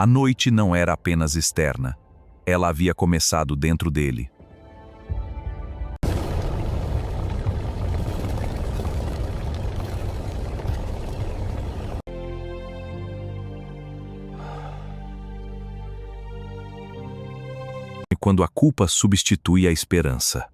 A noite não era apenas externa. Ela havia começado dentro dele. E quando a culpa substitui a esperança.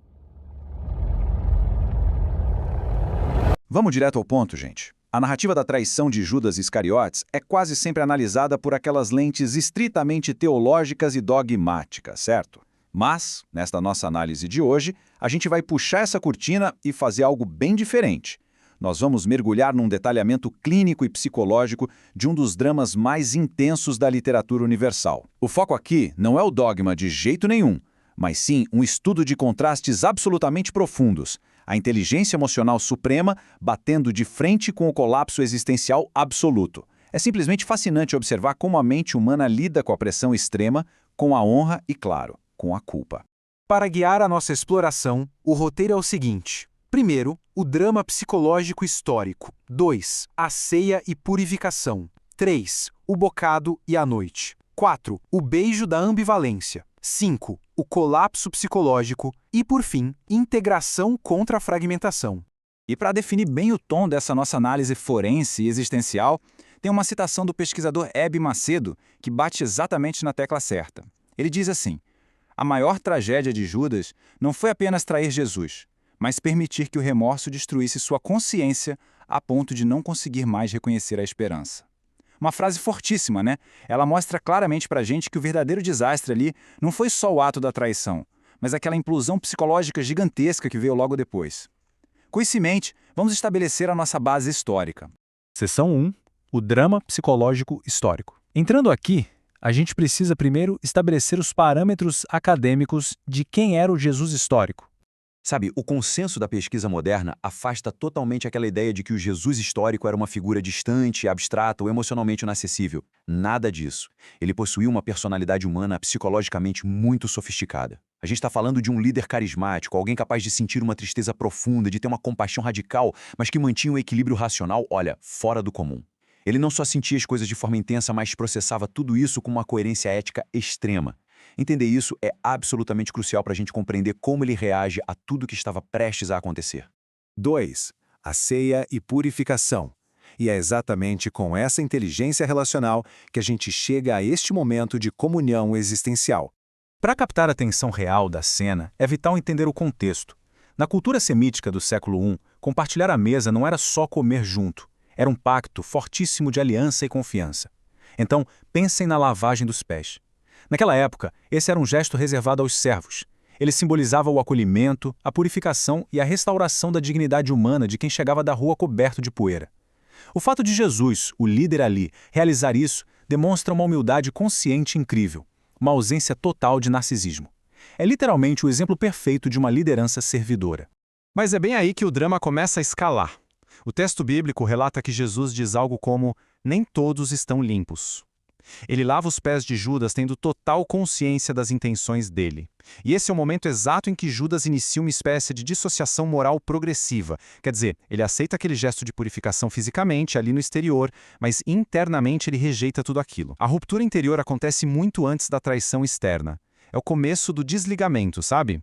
Vamos direto ao ponto, gente. A narrativa da traição de Judas Iscariotes é quase sempre analisada por aquelas lentes estritamente teológicas e dogmáticas, certo? Mas, nesta nossa análise de hoje, a gente vai puxar essa cortina e fazer algo bem diferente. Nós vamos mergulhar num detalhamento clínico e psicológico de um dos dramas mais intensos da literatura universal. O foco aqui não é o dogma de jeito nenhum, mas sim um estudo de contrastes absolutamente profundos. A inteligência emocional suprema batendo de frente com o colapso existencial absoluto. É simplesmente fascinante observar como a mente humana lida com a pressão extrema, com a honra e, claro, com a culpa. Para guiar a nossa exploração, o roteiro é o seguinte. Primeiro, o drama psicológico histórico. 2. A ceia e purificação. 3. O bocado e a noite. 4. O beijo da ambivalência. 5. O colapso psicológico. E, por fim, integração contra a fragmentação. E para definir bem o tom dessa nossa análise forense e existencial, tem uma citação do pesquisador Hebe Macedo que bate exatamente na tecla certa. Ele diz assim: a maior tragédia de Judas não foi apenas trair Jesus, mas permitir que o remorso destruísse sua consciência a ponto de não conseguir mais reconhecer a esperança. Uma frase fortíssima, né? Ela mostra claramente pra gente que o verdadeiro desastre ali não foi só o ato da traição, mas aquela implosão psicológica gigantesca que veio logo depois. Com isso em mente, vamos estabelecer a nossa base histórica. Seção 1. O drama psicológico histórico. Entrando aqui, a gente precisa primeiro estabelecer os parâmetros acadêmicos de quem era o Jesus histórico. Sabe, o consenso da pesquisa moderna afasta totalmente aquela ideia de que o Jesus histórico era uma figura distante, abstrata ou emocionalmente inacessível. Nada disso. Ele possuía uma personalidade humana psicologicamente muito sofisticada. A gente está falando de um líder carismático, alguém capaz de sentir uma tristeza profunda, de ter uma compaixão radical, mas que mantinha um equilíbrio racional, olha, fora do comum. Ele não só sentia as coisas de forma intensa, mas processava tudo isso com uma coerência ética extrema. Entender isso é absolutamente crucial para a gente compreender como ele reage a tudo que estava prestes a acontecer. 2. A ceia e purificação. E é exatamente com essa inteligência relacional que a gente chega a este momento de comunhão existencial. Para captar a tensão real da cena, é vital entender o contexto. Na cultura semítica do século I, compartilhar a mesa não era só comer junto. Era um pacto fortíssimo de aliança e confiança. Então, pensem na lavagem dos pés. Naquela época, esse era um gesto reservado aos servos. Ele simbolizava o acolhimento, a purificação e a restauração da dignidade humana de quem chegava da rua coberto de poeira. O fato de Jesus, o líder ali, realizar isso demonstra uma humildade consciente incrível, uma ausência total de narcisismo. É literalmente o exemplo perfeito de uma liderança servidora. Mas é bem aí que o drama começa a escalar. O texto bíblico relata que Jesus diz algo como: nem todos estão limpos. Ele lava os pés de Judas tendo total consciência das intenções dele. E esse é o momento exato em que Judas inicia uma espécie de dissociação moral progressiva. Quer dizer, ele aceita aquele gesto de purificação fisicamente, ali no exterior, mas internamente ele rejeita tudo aquilo. A ruptura interior acontece muito antes da traição externa. É o começo do desligamento, sabe?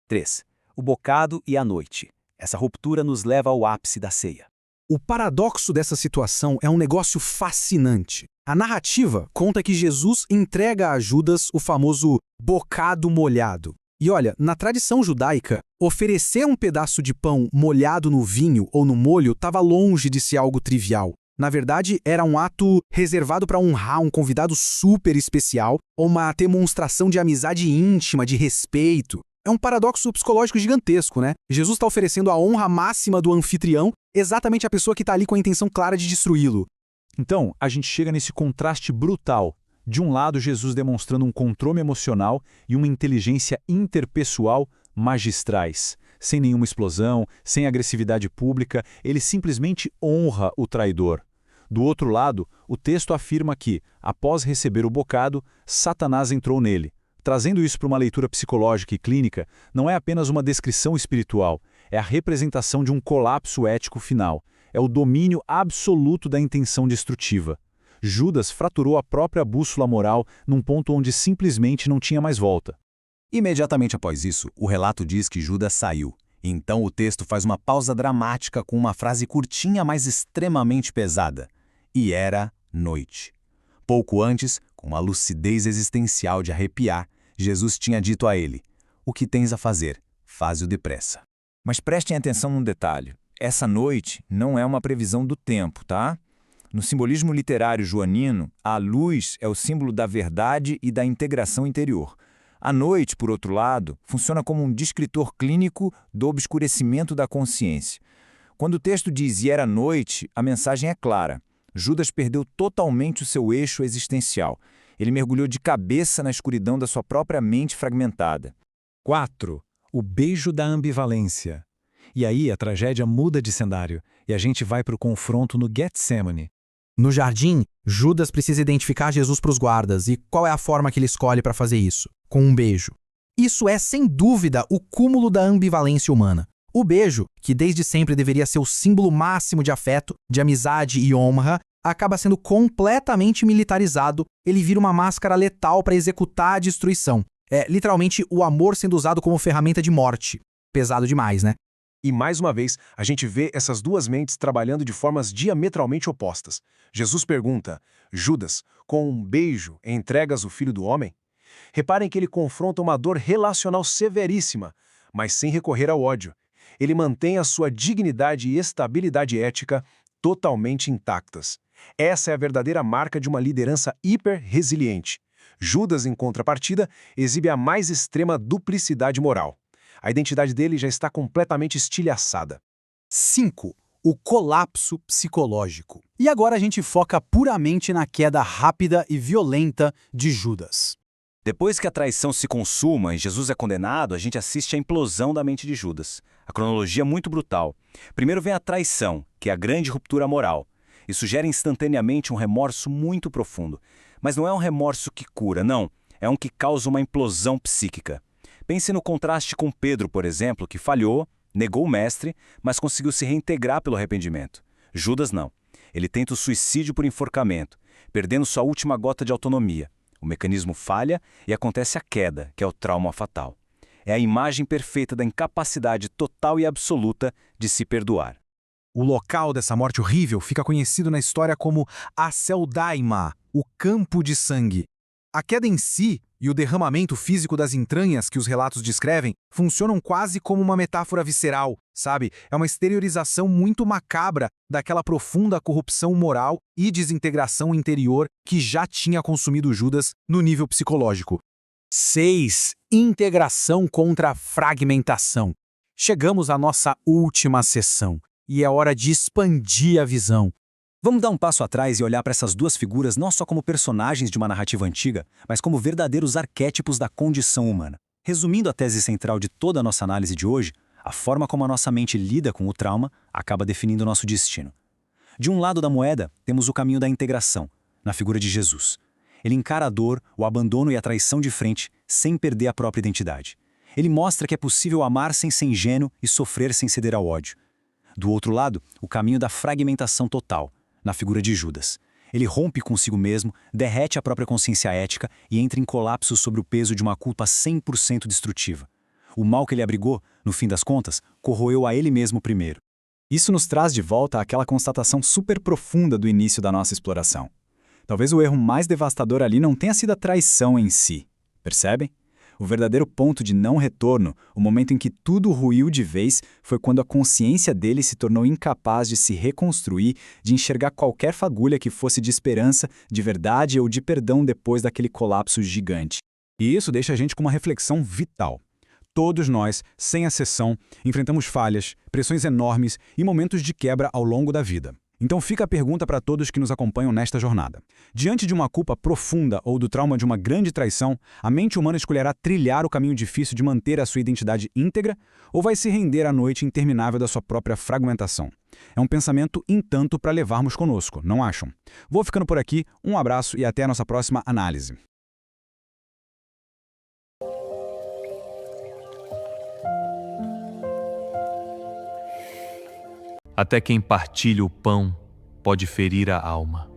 3. O bocado e a noite. Essa ruptura nos leva ao ápice da ceia. O paradoxo dessa situação é um negócio fascinante. A narrativa conta que Jesus entrega a Judas o famoso bocado molhado. E olha, na tradição judaica, oferecer um pedaço de pão molhado no vinho ou no molho estava longe de ser algo trivial. Na verdade, era um ato reservado para honrar um convidado super especial ou uma demonstração de amizade íntima, de respeito. É um paradoxo psicológico gigantesco, né? Jesus está oferecendo a honra máxima do anfitrião, exatamente a pessoa que está ali com a intenção clara de destruí-lo. Então, a gente chega nesse contraste brutal. De um lado, Jesus demonstrando um controle emocional e uma inteligência interpessoal magistrais. Sem nenhuma explosão, sem agressividade pública, ele simplesmente honra o traidor. Do outro lado, o texto afirma que, após receber o bocado, Satanás entrou nele. Trazendo isso para uma leitura psicológica e clínica, não é apenas uma descrição espiritual, é a representação de um colapso ético final. É o domínio absoluto da intenção destrutiva. Judas fraturou a própria bússola moral num ponto onde simplesmente não tinha mais volta. Imediatamente após isso, o relato diz que Judas saiu. Então o texto faz uma pausa dramática com uma frase curtinha, mas extremamente pesada. E era noite. Pouco antes, com uma lucidez existencial de arrepiar, Jesus tinha dito a ele: "O que tens a fazer? Faze-o depressa." Mas prestem atenção num detalhe. Essa noite não é uma previsão do tempo, tá? No simbolismo literário joanino, a luz é o símbolo da verdade e da integração interior. A noite, por outro lado, funciona como um descritor clínico do obscurecimento da consciência. Quando o texto diz "e era noite", a mensagem é clara. Judas perdeu totalmente o seu eixo existencial. Ele mergulhou de cabeça na escuridão da sua própria mente fragmentada. 4. O beijo da ambivalência. E aí a tragédia muda de cenário e a gente vai para o confronto no Getsemane. No jardim, Judas precisa identificar Jesus para os guardas. E qual é a forma que ele escolhe para fazer isso? Com um beijo. Isso é, sem dúvida, o cúmulo da ambivalência humana. O beijo, que desde sempre deveria ser o símbolo máximo de afeto, de amizade e honra, acaba sendo completamente militarizado. Ele vira uma máscara letal para executar a destruição. É literalmente o amor sendo usado como ferramenta de morte. Pesado demais, né? E mais uma vez, a gente vê essas duas mentes trabalhando de formas diametralmente opostas. Jesus pergunta: Judas, com um beijo entregas o Filho do Homem? Reparem que ele confronta uma dor relacional severíssima, mas sem recorrer ao ódio. Ele mantém a sua dignidade e estabilidade ética totalmente intactas. Essa é a verdadeira marca de uma liderança hiper-resiliente. Judas, em contrapartida, exibe a mais extrema duplicidade moral. A identidade dele já está completamente estilhaçada. 5. O colapso psicológico. E agora a gente foca puramente na queda rápida e violenta de Judas. Depois que a traição se consuma e Jesus é condenado, a gente assiste à implosão da mente de Judas. A cronologia é muito brutal. Primeiro vem a traição, que é a grande ruptura moral. Isso gera instantaneamente um remorso muito profundo. Mas não é um remorso que cura, não. É um que causa uma implosão psíquica. Pense no contraste com Pedro, por exemplo, que falhou, negou o mestre, mas conseguiu se reintegrar pelo arrependimento. Judas não. Ele tenta o suicídio por enforcamento, perdendo sua última gota de autonomia. O mecanismo falha e acontece a queda, que é o trauma fatal. É a imagem perfeita da incapacidade total e absoluta de se perdoar. O local dessa morte horrível fica conhecido na história como Aceldaima, o campo de sangue. A queda em si e o derramamento físico das entranhas que os relatos descrevem funcionam quase como uma metáfora visceral, sabe? É uma exteriorização muito macabra daquela profunda corrupção moral e desintegração interior que já tinha consumido Judas no nível psicológico. 6. Integração contra fragmentação. Chegamos à nossa última sessão e é hora de expandir a visão. Vamos dar um passo atrás e olhar para essas duas figuras não só como personagens de uma narrativa antiga, mas como verdadeiros arquétipos da condição humana. Resumindo a tese central de toda a nossa análise de hoje, a forma como a nossa mente lida com o trauma acaba definindo o nosso destino. De um lado da moeda, temos o caminho da integração, na figura de Jesus. Ele encara a dor, o abandono e a traição de frente, sem perder a própria identidade. Ele mostra que é possível amar sem ser ingênuo e sofrer sem ceder ao ódio. Do outro lado, o caminho da fragmentação total, na figura de Judas. Ele rompe consigo mesmo, derrete a própria consciência ética e entra em colapso sobre o peso de uma culpa 100% destrutiva. O mal que ele abrigou, no fim das contas, corroeu a ele mesmo primeiro. Isso nos traz de volta àquela constatação super profunda do início da nossa exploração. Talvez o erro mais devastador ali não tenha sido a traição em si. Percebem? O verdadeiro ponto de não retorno, o momento em que tudo ruiu de vez, foi quando a consciência dele se tornou incapaz de se reconstruir, de enxergar qualquer fagulha que fosse de esperança, de verdade ou de perdão depois daquele colapso gigante. E isso deixa a gente com uma reflexão vital. Todos nós, sem exceção, enfrentamos falhas, pressões enormes e momentos de quebra ao longo da vida. Então fica a pergunta para todos que nos acompanham nesta jornada. Diante de uma culpa profunda ou do trauma de uma grande traição, a mente humana escolherá trilhar o caminho difícil de manter a sua identidade íntegra ou vai se render à noite interminável da sua própria fragmentação? É um pensamento, entanto, para levarmos conosco, não acham? Vou ficando por aqui, um abraço e até a nossa próxima análise. Até quem partilha o pão pode ferir a alma.